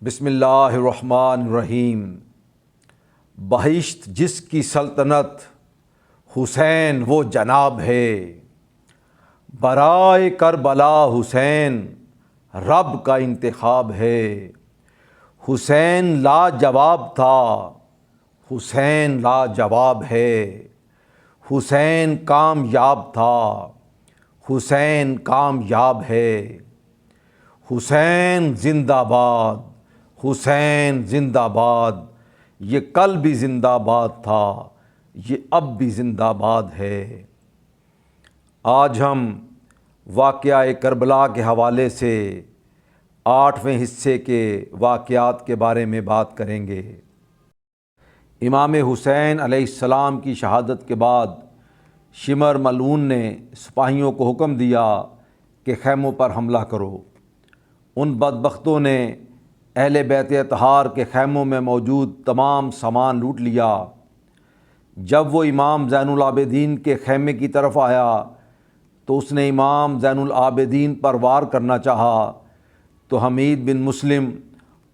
بسم اللہ الرحمن الرحیم۔ بہشت جس کی سلطنت حسین وہ جناب ہے، برائے کربلا حسین رب کا انتخاب ہے۔ حسین لاجواب تھا، حسین لاجواب ہے۔ حسین کامیاب تھا، حسین کامیاب ہے۔ حسین زندہ باد، حسین زندہ باد۔ یہ کل بھی زندہ باد تھا، یہ اب بھی زندہ باد ہے۔ آج ہم واقعہ کربلا کے حوالے سے 8ویں حصے کے واقعات کے بارے میں بات کریں گے۔ امام حسین علیہ السلام کی شہادت کے بعد شمر ملعون نے سپاہیوں کو حکم دیا کہ خیموں پر حملہ کرو۔ ان بدبختوں نے اہل بیت اطہار کے خیموں میں موجود تمام سامان لوٹ لیا۔ جب وہ امام زین العابدین کے خیمے کی طرف آیا تو اس نے امام زین العابدین پر وار کرنا چاہا تو حمید بن مسلم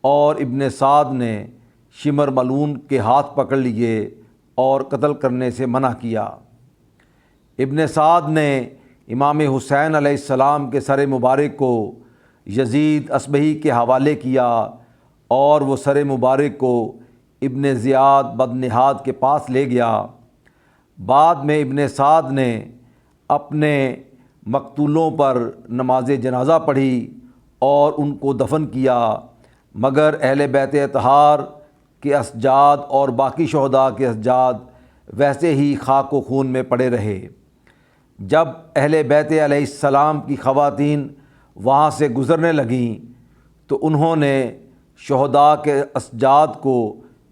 اور ابن سعد نے شمر ملعون کے ہاتھ پکڑ لیے اور قتل کرنے سے منع کیا۔ ابن سعد نے امام حسین علیہ السلام کے سر مبارک کو یزید اصبہی کے حوالے کیا اور وہ سر مبارک کو ابن زیاد بدنہاد کے پاس لے گیا۔ بعد میں ابن سعد نے اپنے مقتولوں پر نماز جنازہ پڑھی اور ان کو دفن کیا، مگر اہل بیت اطہار کے اسجاد اور باقی شہداء کے اسجاد ویسے ہی خاک و خون میں پڑے رہے۔ جب اہل بیت علیہ السلام کی خواتین وہاں سے گزرنے لگیں تو انہوں نے شہداء کے اسجاد کو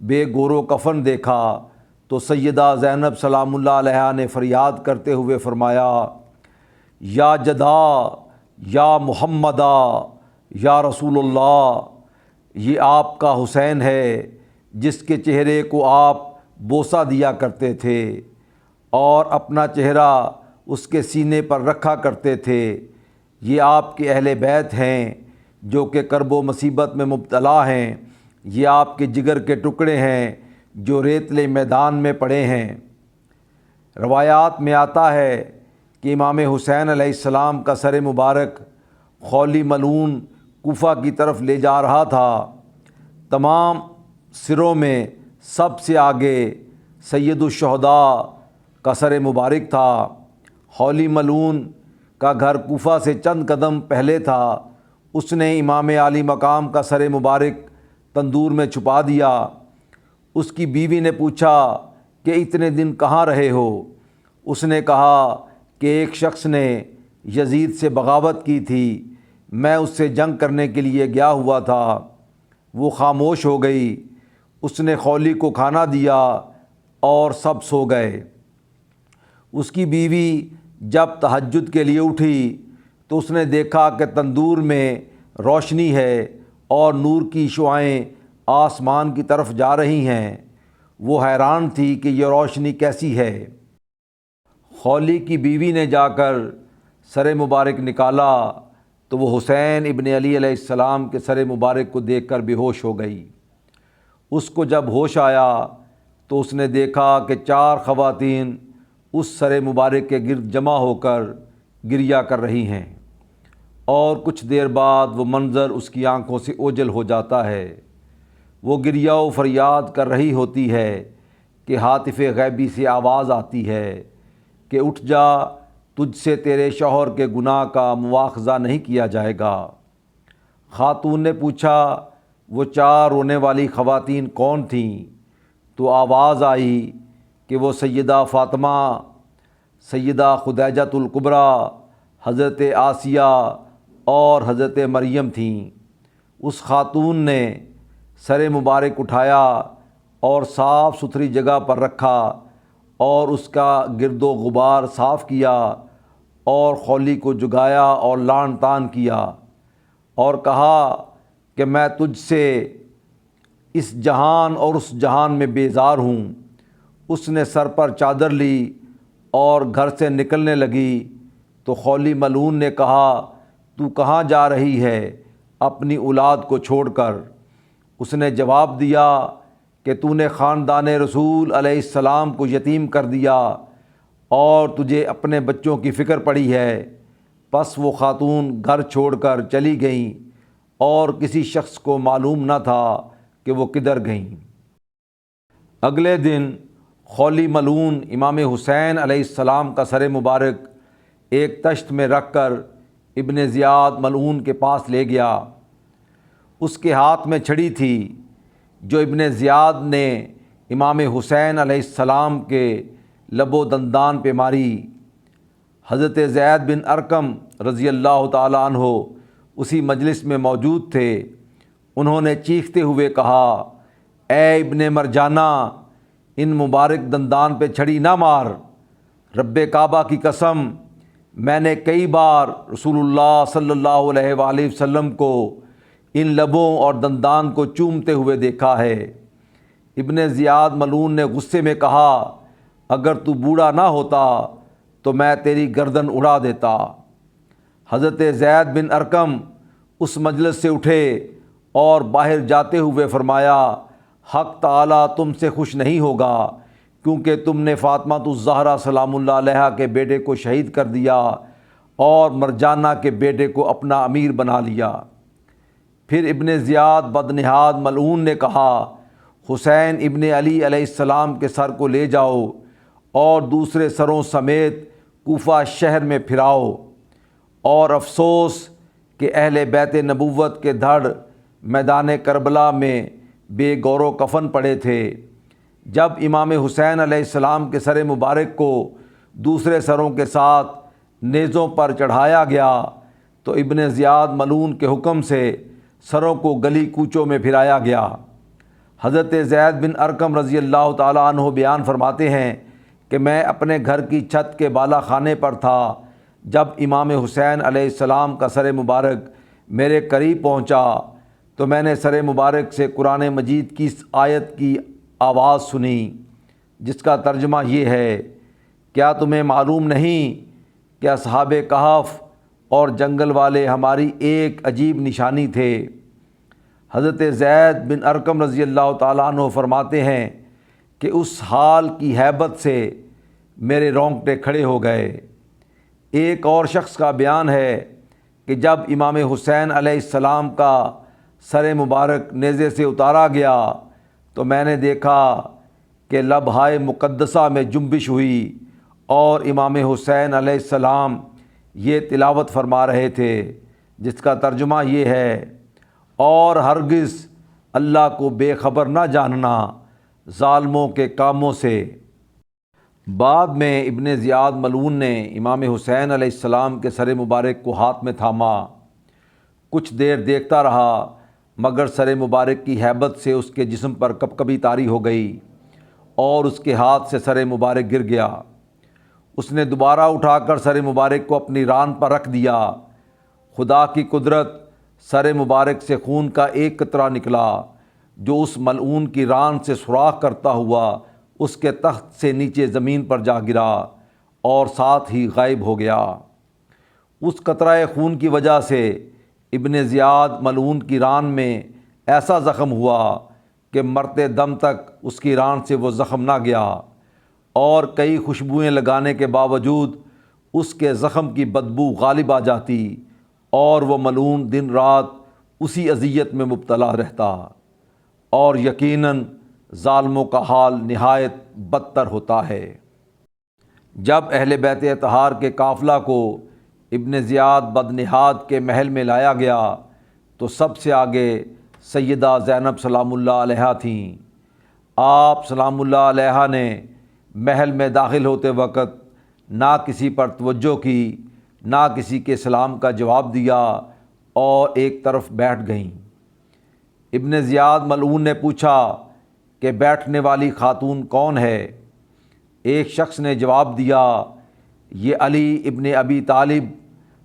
بے گور و کفن دیکھا تو سیدہ زینب سلام اللہ علیہا نے فریاد کرتے ہوئے فرمایا، یا جدا یا محمدہ یا رسول اللہ، یہ آپ کا حسین ہے جس کے چہرے کو آپ بوسہ دیا کرتے تھے اور اپنا چہرہ اس کے سینے پر رکھا کرتے تھے۔ یہ آپ کے اہل بیت ہیں جو کہ کرب و مصیبت میں مبتلا ہیں، یہ آپ کے جگر کے ٹکڑے ہیں جو ریتلے میدان میں پڑے ہیں۔ روایات میں آتا ہے کہ امام حسین علیہ السلام کا سر مبارک خولی ملعون کوفہ کی طرف لے جا رہا تھا۔ تمام سروں میں سب سے آگے سید الشہداء کا سر مبارک تھا۔ خولی ملعون کا گھر کوفہ سے چند قدم پہلے تھا۔ اس نے امام عالی مقام کا سر مبارک تندور میں چھپا دیا۔ اس کی بیوی نے پوچھا کہ اتنے دن کہاں رہے ہو؟ اس نے کہا کہ ایک شخص نے یزید سے بغاوت کی تھی، میں اس سے جنگ کرنے کے لیے گیا ہوا تھا۔ وہ خاموش ہو گئی۔ اس نے خولی کو کھانا دیا اور سب سو گئے۔ اس کی بیوی جب تہجد کے لیے اٹھی تو اس نے دیکھا کہ تندور میں روشنی ہے اور نور کی شعائیں آسمان کی طرف جا رہی ہیں۔ وہ حیران تھی کہ یہ روشنی کیسی ہے۔ خولی کی بیوی نے جا کر سر مبارک نکالا تو وہ حسین ابن علی علیہ السلام کے سر مبارک کو دیکھ کر بے ہوش ہو گئی۔ اس کو جب ہوش آیا تو اس نے دیکھا کہ 4 خواتین اس سر مبارک کے گرد جمع ہو کر گریہ کر رہی ہیں، اور کچھ دیر بعد وہ منظر اس کی آنکھوں سے اوجھل ہو جاتا ہے۔ وہ گریہ و فریاد کر رہی ہوتی ہے کہ ہاتف غیبی سے آواز آتی ہے کہ اٹھ جا، تجھ سے تیرے شوہر کے گناہ کا مواخذہ نہیں کیا جائے گا۔ خاتون نے پوچھا وہ 4 رونے والی خواتین کون تھیں؟ تو آواز آئی کہ وہ سیدہ فاطمہ، سیدہ خدیجۃ الکبریٰ، حضرت آسیہ اور حضرت مریم تھیں۔ اس خاتون نے سر مبارک اٹھایا اور صاف ستھری جگہ پر رکھا اور اس کا گرد و غبار صاف کیا اور خولی کو جگایا اور لان تان کیا اور کہا کہ میں تجھ سے اس جہان اور اس جہان میں بیزار ہوں۔ اس نے سر پر چادر لی اور گھر سے نکلنے لگی تو خولی ملعون نے کہا، تو کہاں جا رہی ہے اپنی اولاد کو چھوڑ کر؟ اس نے جواب دیا کہ تو نے خاندان رسول علیہ السلام کو یتیم کر دیا اور تجھے اپنے بچوں کی فکر پڑی ہے۔ پس وہ خاتون گھر چھوڑ کر چلی گئیں اور کسی شخص کو معلوم نہ تھا کہ وہ کدھر گئیں۔ اگلے دن خولی ملعون امام حسین علیہ السلام کا سر مبارک ایک تشت میں رکھ کر ابن زیاد ملعون کے پاس لے گیا۔ اس کے ہاتھ میں چھڑی تھی جو ابن زیاد نے امام حسین علیہ السلام کے لب و دندان پہ ماری۔ حضرت زید بن ارقم رضی اللہ تعالیٰ عنہ اسی مجلس میں موجود تھے۔ انہوں نے چیختے ہوئے کہا، اے ابن مرجانہ، ان مبارک دندان پہ چھڑی نہ مار۔ رب کعبہ کی قسم، میں نے کئی بار رسول اللہ صلی اللہ علیہ وآلہ وسلم کو ان لبوں اور دندان کو چومتے ہوئے دیکھا ہے۔ ابن زیاد ملعون نے غصے میں کہا، اگر تو بوڑھا نہ ہوتا تو میں تیری گردن اڑا دیتا۔ حضرت زید بن ارقم اس مجلس سے اٹھے اور باہر جاتے ہوئے فرمایا، حق تعالیٰ تم سے خوش نہیں ہوگا کیونکہ تم نے فاطمہ الزہرا سلام اللہ علیہا کے بیٹے کو شہید کر دیا اور مرجانہ کے بیٹے کو اپنا امیر بنا لیا۔ پھر ابن زیاد بدنہاد ملعون نے کہا، حسین ابن علی علیہ السلام کے سر کو لے جاؤ اور دوسرے سروں سمیت کوفہ شہر میں پھراؤ، اور افسوس کہ اہل بیت نبوت کے دھڑ میدان کربلا میں بے گور و کفن پڑے تھے۔ جب امام حسین علیہ السلام کے سر مبارک کو دوسرے سروں کے ساتھ نیزوں پر چڑھایا گیا تو ابن زیاد ملعون کے حکم سے سروں کو گلی کوچوں میں پھرایا گیا۔ حضرت زید بن ارقم رضی اللہ تعالیٰ عنہ بیان فرماتے ہیں کہ میں اپنے گھر کی چھت کے بالا خانے پر تھا جب امام حسین علیہ السلام کا سر مبارک میرے قریب پہنچا تو میں نے سر مبارک سے قرآن مجید کی اس آیت کی آواز سنی جس کا ترجمہ یہ ہے، کیا تمہیں معلوم نہیں کہ اصحاب کہف اور جنگل والے ہماری ایک عجیب نشانی تھے۔ حضرت زید بن ارقم رضی اللہ تعالیٰ عنہ فرماتے ہیں کہ اس حال کی ہیبت سے میرے رونگٹے کھڑے ہو گئے۔ ایک اور شخص کا بیان ہے کہ جب امام حسین علیہ السلام کا سر مبارک نیزے سے اتارا گیا تو میں نے دیکھا کہ لبہائے مقدسہ میں جنبش ہوئی اور امام حسین علیہ السلام یہ تلاوت فرما رہے تھے جس کا ترجمہ یہ ہے، اور ہرگز اللہ کو بے خبر نہ جاننا ظالموں کے کاموں سے۔ بعد میں ابن زیاد ملعون نے امام حسین علیہ السلام کے سر مبارک کو ہاتھ میں تھاما۔ کچھ دیر دیکھتا رہا مگر سر مبارک کی ہیبت سے اس کے جسم پر کپکپی طاری ہو گئی اور اس کے ہاتھ سے سر مبارک گر گیا۔ اس نے دوبارہ اٹھا کر سر مبارک کو اپنی ران پر رکھ دیا۔ خدا کی قدرت، سر مبارک سے خون کا ایک قطرہ نکلا جو اس ملعون کی ران سے سوراخ کرتا ہوا اس کے تخت سے نیچے زمین پر جا گرا اور ساتھ ہی غائب ہو گیا۔ اس قطرہ خون کی وجہ سے ابن زیاد ملعون کی ران میں ایسا زخم ہوا کہ مرتے دم تک اس کی ران سے وہ زخم نہ گیا، اور کئی خوشبوئیں لگانے کے باوجود اس کے زخم کی بدبو غالب آ جاتی اور وہ ملعون دن رات اسی اذیت میں مبتلا رہتا، اور یقیناً ظالموں کا حال نہایت بدتر ہوتا ہے۔ جب اہل بیت اطہار کے قافلہ کو ابن زیاد بدنہاد کے محل میں لایا گیا تو سب سے آگے سیدہ زینب سلام اللہ علیہا تھیں۔ آپ سلام اللہ علیہا نے محل میں داخل ہوتے وقت نہ کسی پر توجہ کی، نہ کسی کے سلام کا جواب دیا اور ایک طرف بیٹھ گئیں۔ ابن زیاد ملعون نے پوچھا کہ بیٹھنے والی خاتون کون ہے؟ ایک شخص نے جواب دیا، یہ علی ابن ابی طالب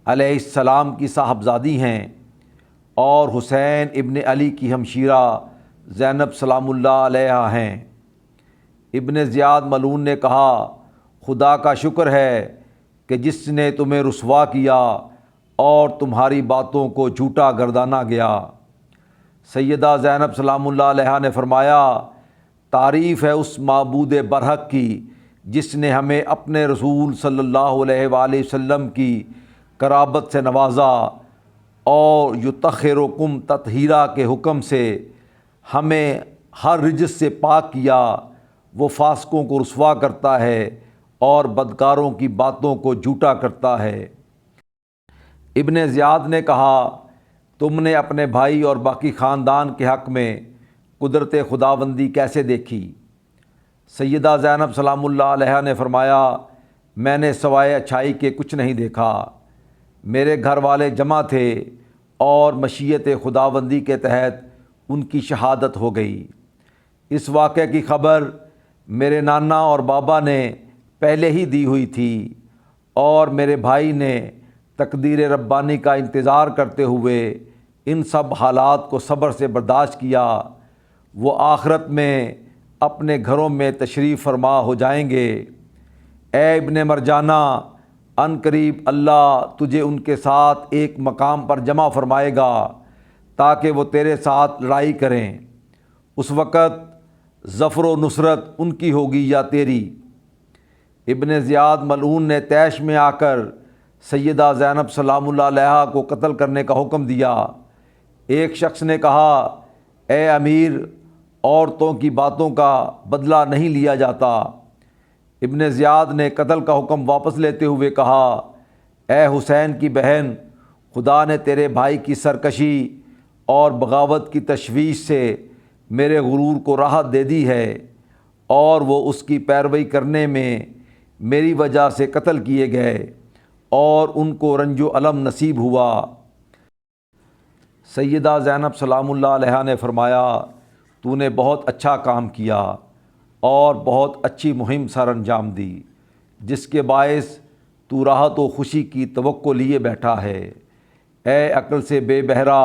علیہ السلام کی صاحبزادی ہیں اور حسین ابن علی کی ہمشیرہ زینب سلام اللہ علیہا ہیں۔ ابن زیاد ملعون نے کہا، خدا کا شکر ہے کہ جس نے تمہیں رسوا کیا اور تمہاری باتوں کو جھوٹا گردانا گیا۔ سیدہ زینب سلام اللہ علیہا نے فرمایا، تعریف ہے اس معبود برحق کی جس نے ہمیں اپنے رسول صلی اللہ علیہ وآلہ وسلم کی قرابت سے نوازا اور یطہرکم تطہیرا کے حکم سے ہمیں ہر رجس سے پاک کیا۔ وہ فاسقوں کو رسوا کرتا ہے اور بدکاروں کی باتوں کو جھوٹا کرتا ہے۔ ابن زیاد نے کہا، تم نے اپنے بھائی اور باقی خاندان کے حق میں قدرت خداوندی کیسے دیکھی؟ سیدہ زینب سلام اللہ علیہا نے فرمایا، میں نے سوائے اچھائی کے کچھ نہیں دیکھا۔ میرے گھر والے جمع تھے اور مشیت خداوندی کے تحت ان کی شہادت ہو گئی۔ اس واقعے کی خبر میرے نانا اور بابا نے پہلے ہی دی ہوئی تھی اور میرے بھائی نے تقدیر ربانی کا انتظار کرتے ہوئے ان سب حالات کو صبر سے برداشت کیا۔ وہ آخرت میں اپنے گھروں میں تشریف فرما ہو جائیں گے۔ اے ابن مرجانہ، ان قریب اللہ تجھے ان کے ساتھ ایک مقام پر جمع فرمائے گا تاکہ وہ تیرے ساتھ لڑائی کریں۔ اس وقت ظفر و نصرت ان کی ہوگی یا تیری؟ ابن زیاد ملعون نے طیش میں آ کر سیدہ زینب سلام اللہ علیہا کو قتل کرنے کا حکم دیا۔ ایک شخص نے کہا، اے امیر، عورتوں کی باتوں کا بدلہ نہیں لیا جاتا۔ ابن زیاد نے قتل کا حکم واپس لیتے ہوئے کہا، اے حسین کی بہن، خدا نے تیرے بھائی کی سرکشی اور بغاوت کی تشویش سے میرے غرور کو راحت دے دی ہے اور وہ اس کی پیروی کرنے میں میری وجہ سے قتل کیے گئے اور ان کو رنج و الم نصیب ہوا۔ سیدہ زینب سلام اللہ علیہا نے فرمایا، تو نے بہت اچھا کام کیا اور بہت اچھی مہم سر انجام دی جس کے باعث تو راحت و خوشی کی توقع لیے بیٹھا ہے۔ اے عقل سے بے بہرا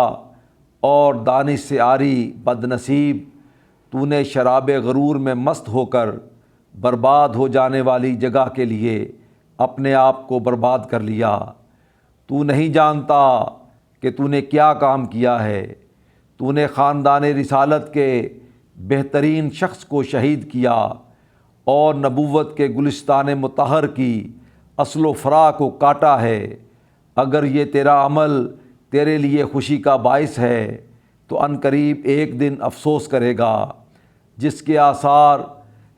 اور دانش سے عاری بد نصیب، تو نے شراب غرور میں مست ہو کر برباد ہو جانے والی جگہ کے لیے اپنے آپ کو برباد کر لیا۔ تو نہیں جانتا کہ تو نے کیا کام کیا ہے۔ تو نے خاندان رسالت کے بہترین شخص کو شہید کیا اور نبوت کے گلستان مطہر کی اصل و فرع کو کاٹا ہے۔ اگر یہ تیرا عمل تیرے لیے خوشی کا باعث ہے تو ان قریب ایک دن افسوس کرے گا جس کے آثار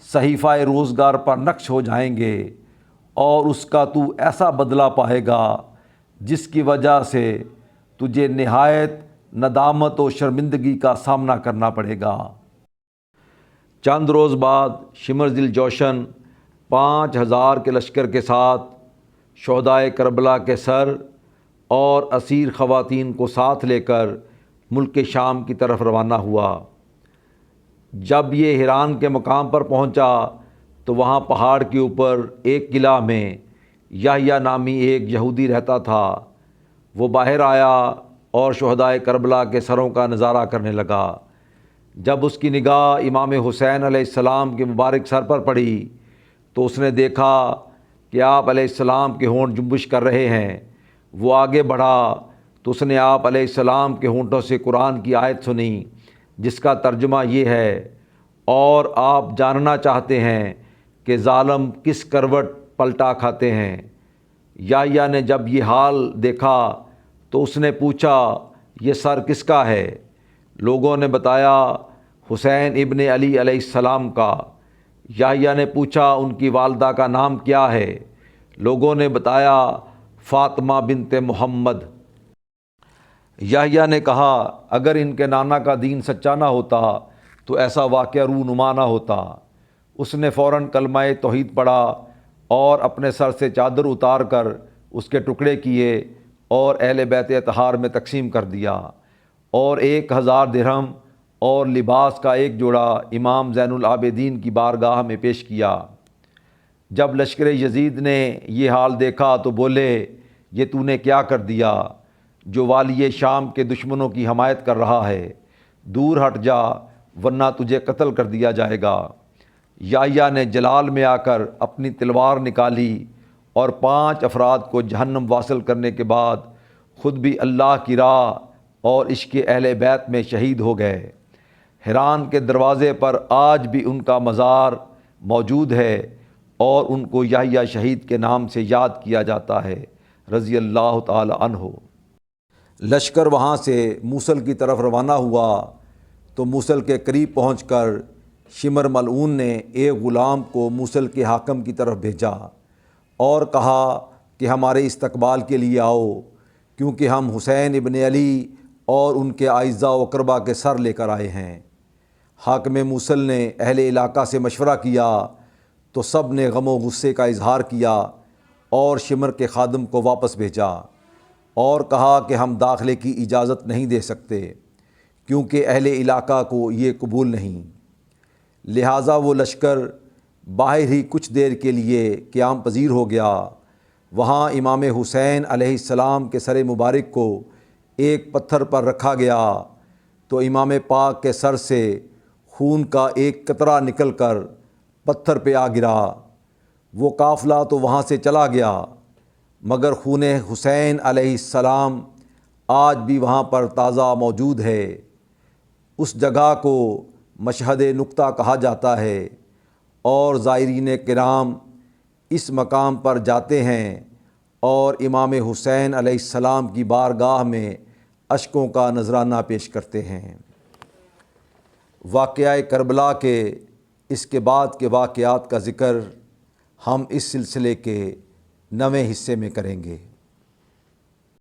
صحیفہ روزگار پر نقش ہو جائیں گے اور اس کا تو ایسا بدلہ پائے گا جس کی وجہ سے تجھے نہایت ندامت و شرمندگی کا سامنا کرنا پڑے گا۔ چند روز بعد شمر ذی الجوشن 5000 کے لشکر کے ساتھ شہدائے کربلا کے سر اور اسیر خواتین کو ساتھ لے کر ملک شام کی طرف روانہ ہوا۔ جب یہ ہیران کے مقام پر پہنچا تو وہاں پہاڑ کے اوپر ایک قلعہ میں یحییٰ نامی ایک یہودی رہتا تھا۔ وہ باہر آیا اور شہدائے کربلا کے سروں کا نظارہ کرنے لگا۔ جب اس کی نگاہ امام حسین علیہ السلام کے مبارک سر پر پڑی تو اس نے دیکھا کہ آپ علیہ السلام کے ہونٹ جنبش کر رہے ہیں۔ وہ آگے بڑھا تو اس نے آپ علیہ السلام کے ہونٹوں سے قرآن کی آیت سنی جس کا ترجمہ یہ ہے، اور آپ جاننا چاہتے ہیں کہ ظالم کس کروٹ پلٹا کھاتے ہیں۔ یحییٰ نے جب یہ حال دیکھا تو اس نے پوچھا، یہ سر کس کا ہے؟ لوگوں نے بتایا، حسین ابن علی علیہ السلام کا۔ یحییٰ نے پوچھا، ان کی والدہ کا نام کیا ہے؟ لوگوں نے بتایا، فاطمہ بنت محمد۔ یحییٰ نے کہا، اگر ان کے نانا کا دین سچا نہ ہوتا تو ایسا واقعہ رونما نہ ہوتا۔ اس نے فوراً کلمہ توحید پڑھا اور اپنے سر سے چادر اتار کر اس کے ٹکڑے کیے اور اہل بیت اطہار میں تقسیم کر دیا، اور 1000 درہم اور لباس کا ایک جوڑا امام زین العابدین کی بارگاہ میں پیش کیا۔ جب لشکر یزید نے یہ حال دیکھا تو بولے، یہ تو نے کیا کر دیا جو والی شام کے دشمنوں کی حمایت کر رہا ہے؟ دور ہٹ جا ورنہ تجھے قتل کر دیا جائے گا۔ یحییٰ نے جلال میں آ کر اپنی تلوار نکالی اور 5 افراد کو جہنم واصل کرنے کے بعد خود بھی اللہ کی راہ اور عشق اہل بیت میں شہید ہو گئے۔ حران کے دروازے پر آج بھی ان کا مزار موجود ہے اور ان کو یحییٰ شہید کے نام سے یاد کیا جاتا ہے رضی اللہ تعالی عنہ۔ لشکر وہاں سے موصل کی طرف روانہ ہوا تو موصل کے قریب پہنچ کر شمر ملعون نے ایک غلام کو موصل کے حاکم کی طرف بھیجا اور کہا کہ ہمارے استقبال کے لیے آؤ، کیونکہ ہم حسین ابن علی اور ان کے اعزاء و اقرباء کے سر لے کر آئے ہیں۔ حاکم موصل نے اہل علاقہ سے مشورہ کیا تو سب نے غم و غصے کا اظہار کیا اور شمر کے خادم کو واپس بھیجا اور کہا کہ ہم داخلے کی اجازت نہیں دے سکتے کیونکہ اہل علاقہ کو یہ قبول نہیں۔ لہٰذا وہ لشکر باہر ہی کچھ دیر کے لیے قیام پذیر ہو گیا۔ وہاں امام حسین علیہ السلام کے سر مبارک کو ایک پتھر پر رکھا گیا تو امام پاک کے سر سے خون کا ایک قطرہ نکل کر پتھر پہ آ گرا۔ وہ قافلہ تو وہاں سے چلا گیا مگر خون حسین علیہ السلام آج بھی وہاں پر تازہ موجود ہے۔ اس جگہ کو مشہد نقطہ کہا جاتا ہے اور زائرین کرام اس مقام پر جاتے ہیں اور امام حسین علیہ السلام کی بارگاہ میں اشکوں کا نذرانہ پیش کرتے ہیں۔ واقعہ کربلا کے اس کے بعد کے واقعات کا ذکر ہم اس سلسلے کے 9ویں حصے میں کریں گے۔